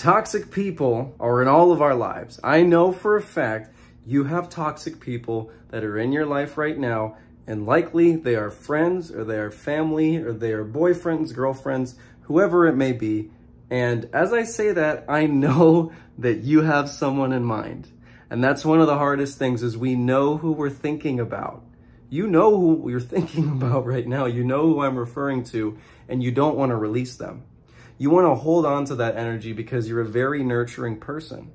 Toxic people are in all of our lives. I know for a fact you have toxic people that are in your life right now, and likely they are friends or they are family or they are boyfriends, girlfriends, whoever it may be. And as I say that, I know that you have someone in mind. And that's one of the hardest things, is we know who we're thinking about. You know who you're thinking about right now. You know who I'm referring to, and you don't want to release them. You want to hold on to that energy because you're a very nurturing person.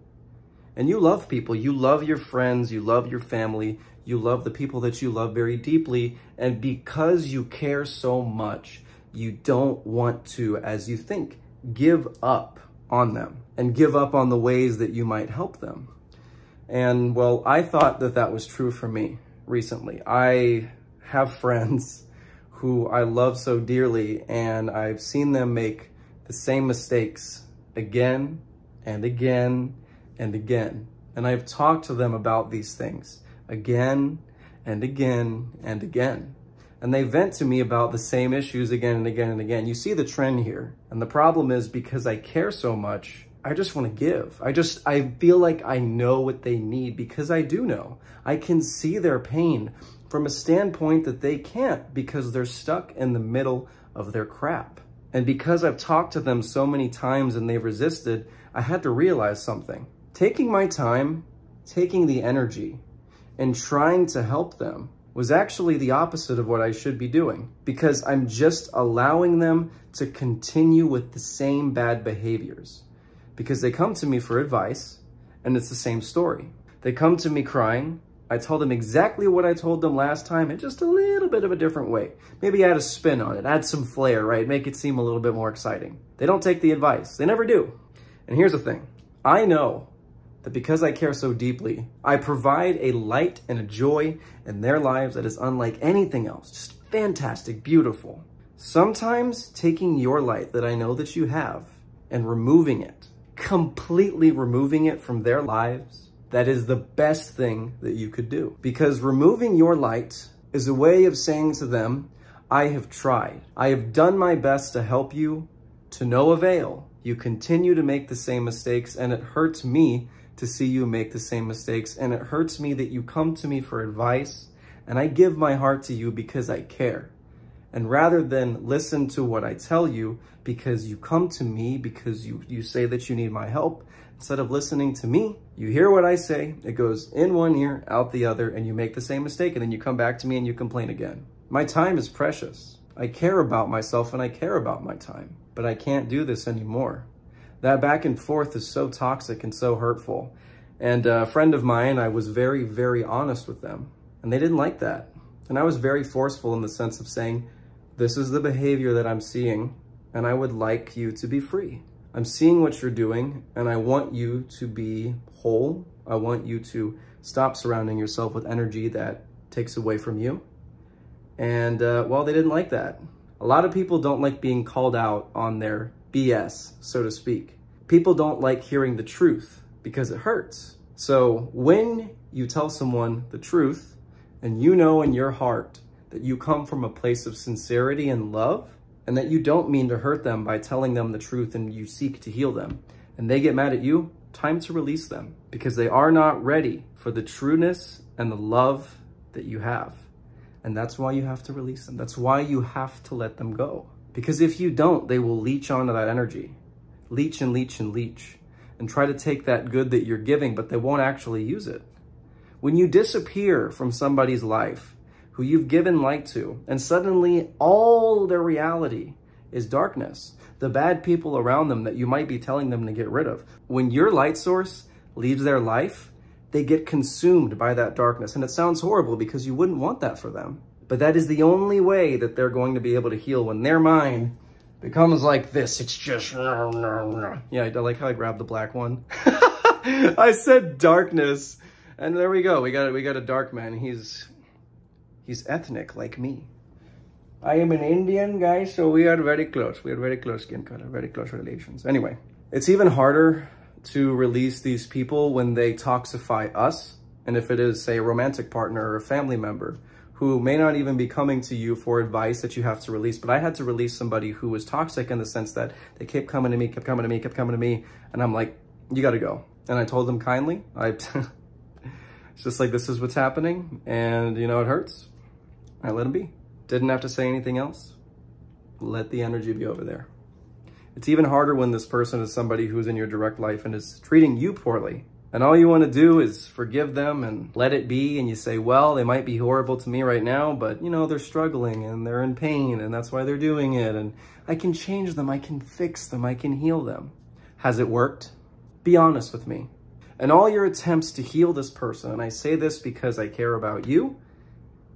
And you love people. You love your friends. You love your family. You love the people that you love very deeply. And because you care so much, you don't want to, as you think, give up on them and give up on the ways that you might help them. And well, I thought that that was true for me recently. I have friends who I love so dearly, and I've seen them make the same mistakes again and again and again. And I've talked to them about these things again and again and again. And they vent to me about the same issues again and again and again. You see the trend here. And the problem is, because I care so much, I just want to give. I feel like I know what they need, because I do know. I can see their pain from a standpoint that they can't, because they're stuck in the middle of their crap. And because I've talked to them so many times and they've resisted, I had to realize something. Taking my time, taking the energy, and trying to help them was actually the opposite of what I should be doing, because I'm just allowing them to continue with the same bad behaviors. Because they come to me for advice, and it's the same story. They come to me crying. I told them exactly what I told them last time, in just a little bit of a different way. Maybe add a spin on it, add some flair, right? Make it seem a little bit more exciting. They don't take the advice. They never do. And here's the thing. I know that because I care so deeply, I provide a light and a joy in their lives that is unlike anything else. Just fantastic, beautiful. Sometimes taking your light that I know that you have and removing it, completely removing it from their lives, that is the best thing that you could do. Because removing your light is a way of saying to them, I have tried. I have done my best to help you, to no avail. You continue to make the same mistakes, and it hurts me to see you make the same mistakes. And it hurts me that you come to me for advice, and I give my heart to you because I care. And rather than listen to what I tell you because you come to me because you say that you need my help, instead of listening to me, you hear what I say, it goes in one ear, out the other, and you make the same mistake, and then you come back to me and you complain again. My time is precious. I care about myself and I care about my time, but I can't do this anymore. That back and forth is so toxic and so hurtful. And a friend of mine, I was very, very honest with them, and they didn't like that. And I was very forceful in the sense of saying, this is the behavior that I'm seeing, and I would like you to be free. I'm seeing what you're doing, and I want you to be whole. I want you to stop surrounding yourself with energy that takes away from you. And well, they didn't like that. A lot of people don't like being called out on their BS, so to speak. People don't like hearing the truth because it hurts. So when you tell someone the truth, and you know in your heart that you come from a place of sincerity and love, and that you don't mean to hurt them by telling them the truth, and you seek to heal them, and they get mad at you, time to release them, because they are not ready for the trueness and the love that you have. And that's why you have to release them. That's why you have to let them go. Because if you don't, they will leech onto that energy. Leech and leech and leech. And try to take that good that you're giving, but they won't actually use it. When you disappear from somebody's life who you've given light to, and suddenly all their reality is darkness, the bad people around them that you might be telling them to get rid of, when your light source leaves their life, they get consumed by that darkness. And it sounds horrible because you wouldn't want that for them. But that is the only way that they're going to be able to heal, when their mind becomes like this. It's just, yeah, I like how I grabbed the black one. I said darkness, and there we go. We got a dark man. He's ethnic like me. I am an Indian guy, so we are very close. We are very close skin color, very close relations. Anyway, it's even harder to release these people when they toxify us. And if it is, say, a romantic partner or a family member who may not even be coming to you for advice that you have to release. But I had to release somebody who was toxic in the sense that they kept coming to me, kept coming to me, kept coming to me. And I'm like, you got to go. And I told them kindly, it's just like, this is what's happening. And you know, it hurts. I let them be. Didn't have to say anything else. Let the energy be over there. It's even harder when this person is somebody who's in your direct life and is treating you poorly. And all you want to do is forgive them and let it be. And you say, well, they might be horrible to me right now, but you know, they're struggling and they're in pain and that's why they're doing it. And I can change them. I can fix them. I can heal them. Has it worked? Be honest with me. And all your attempts to heal this person, and I say this because I care about you,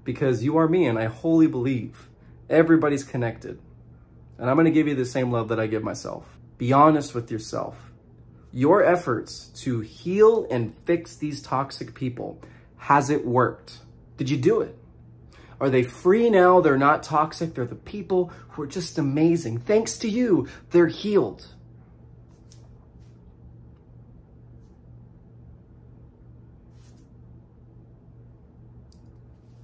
because you are me, and I wholly believe everybody's connected. And I'm going to give you the same love that I give myself. Be honest with yourself. Your efforts to heal and fix these toxic people, has it worked? Did you do it? Are they free now? They're not toxic. They're the people who are just amazing. Thanks to you, they're healed.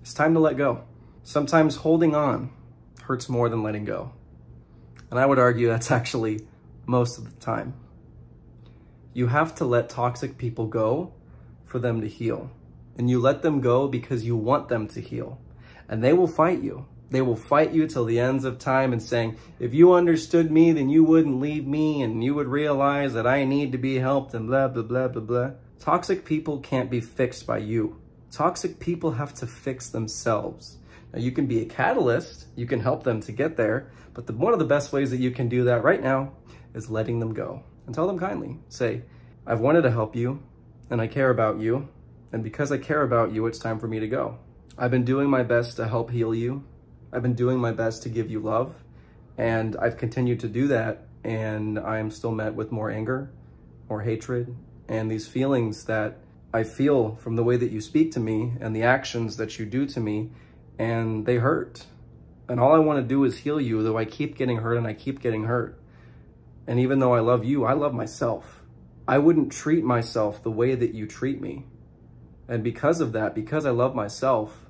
It's time to let go. Sometimes holding on hurts more than letting go. And I would argue that's actually most of the time. You have to let toxic people go for them to heal. And you let them go because you want them to heal. And they will fight you. They will fight you till the ends of time and saying, if you understood me, then you wouldn't leave me and you would realize that I need to be helped and blah, blah, blah, blah, blah. Toxic people can't be fixed by you. Toxic people have to fix themselves. Now, you can be a catalyst. You can help them to get there. But one of the best ways that you can do that right now is letting them go. And tell them kindly. Say, I've wanted to help you, and I care about you. And because I care about you, it's time for me to go. I've been doing my best to help heal you. I've been doing my best to give you love. And I've continued to do that. And I am still met with more anger, more hatred, and these feelings that I feel from the way that you speak to me and the actions that you do to me, and they hurt. And all I want to do is heal you, though I keep getting hurt and I keep getting hurt. And even though I love you, I love myself. I wouldn't treat myself the way that you treat me. And because of that, because I love myself,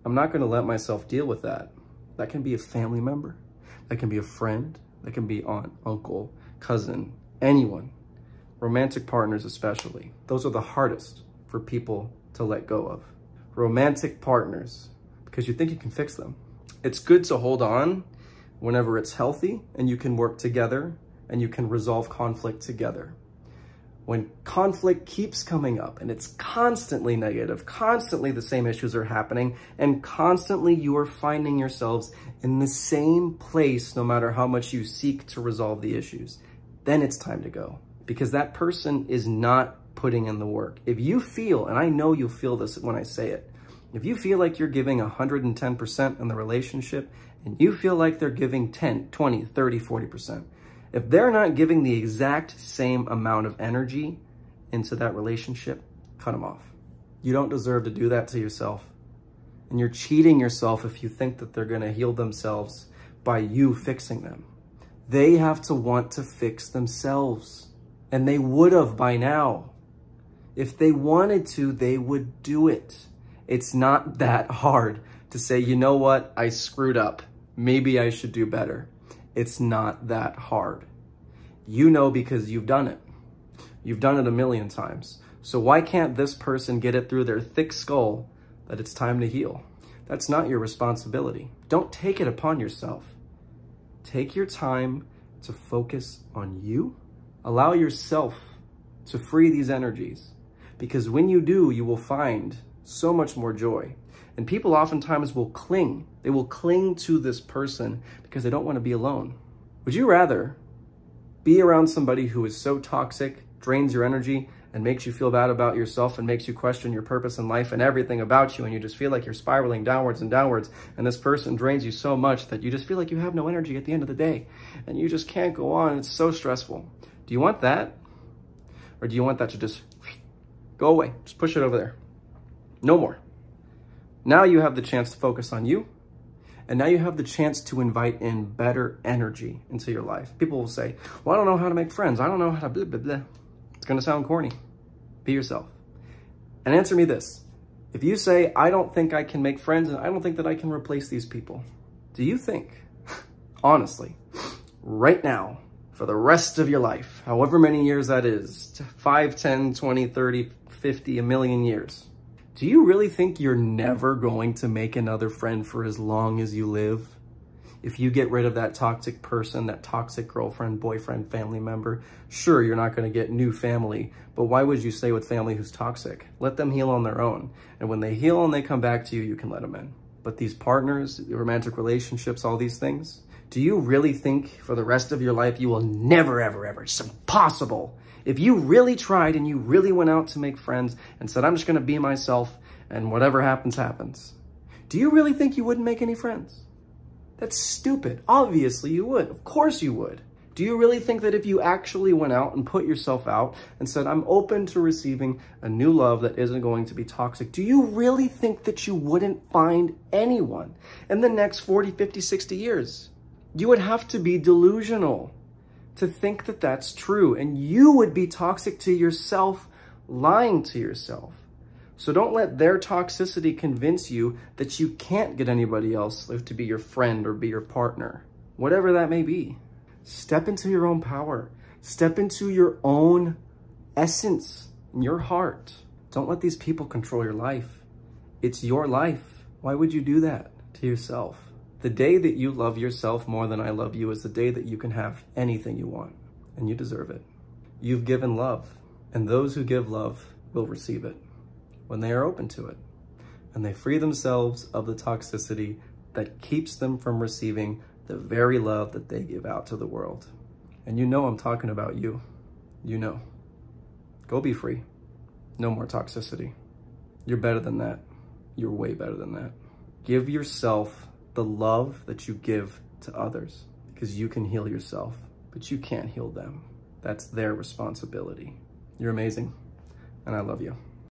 I'm not going to let myself deal with that. That can be a family member. That can be a friend. That can be aunt, uncle, cousin, anyone. Romantic partners especially. Those are the hardest for people to let go of. Romantic partners, because you think you can fix them. It's good to hold on whenever it's healthy and you can work together and you can resolve conflict together. When conflict keeps coming up and it's constantly negative, constantly the same issues are happening, and constantly you are finding yourselves in the same place no matter how much you seek to resolve the issues, then it's time to go. Because that person is not putting in the work. If you feel, and I know you'll feel this when I say it, if you feel like you're giving 110% in the relationship and you feel like they're giving 10, 20, 30, 40%, if they're not giving the exact same amount of energy into that relationship, cut them off. You don't deserve to do that to yourself. And you're cheating yourself if you think that they're going to heal themselves by you fixing them. They have to want to fix themselves. And they would have by now. If they wanted to, they would do it. It's not that hard to say, you know what, I screwed up. Maybe I should do better. It's not that hard. You know because you've done it. You've done it a million times. So why can't this person get it through their thick skull that it's time to heal? That's not your responsibility. Don't take it upon yourself. Take your time to focus on you. Allow yourself to free these energies. Because when you do, you will find so much more joy. And people oftentimes will cling. They will cling to this person because they don't want to be alone. Would you rather be around somebody who is so toxic, drains your energy, and makes you feel bad about yourself and makes you question your purpose in life and everything about you, and you just feel like you're spiraling downwards and downwards, and this person drains you so much that you just feel like you have no energy at the end of the day, and you just can't go on, and it's so stressful. Do you want that? Or do you want that to just go away? Just push it over there. No more. Now you have the chance to focus on you, and now you have the chance to invite in better energy into your life. People will say, well, I don't know how to make friends. I don't know how to blah, blah, blah. It's going to sound corny. Be yourself. And answer me this. If you say, I don't think I can make friends and I don't think that I can replace these people, do you think, honestly, right now, for the rest of your life, however many years that is, 5, 10, 20, 30, 50, a million years, do you really think you're never going to make another friend for as long as you live? If you get rid of that toxic person, that toxic girlfriend, boyfriend, family member, sure, you're not going to get new family, but why would you stay with family who's toxic? Let them heal on their own. And when they heal and they come back to you, you can let them in. But these partners, romantic relationships, all these things, do you really think for the rest of your life you will never, ever, ever? It's impossible. If you really tried and you really went out to make friends and said, I'm just going to be myself and whatever happens, happens, do you really think you wouldn't make any friends? That's stupid. Obviously you would. Of course you would. Do you really think that if you actually went out and put yourself out and said, I'm open to receiving a new love that isn't going to be toxic, do you really think that you wouldn't find anyone in the next 40, 50, 60 years? You would have to be delusional to think that that's true. And you would be toxic to yourself, lying to yourself. So don't let their toxicity convince you that you can't get anybody else to be your friend or be your partner, whatever that may be. Step into your own power. Step into your own essence in your heart. Don't let these people control your life. It's your life. Why would you do that to yourself? The day that you love yourself more than I love you is the day that you can have anything you want, and you deserve it. You've given love, and those who give love will receive it when they are open to it, and they free themselves of the toxicity that keeps them from receiving the very love that they give out to the world. And you know I'm talking about you. You know. Go be free. No more toxicity. You're better than that. You're way better than that. Give yourself the love that you give to others, because you can heal yourself, but you can't heal them. That's their responsibility. You're amazing, and I love you.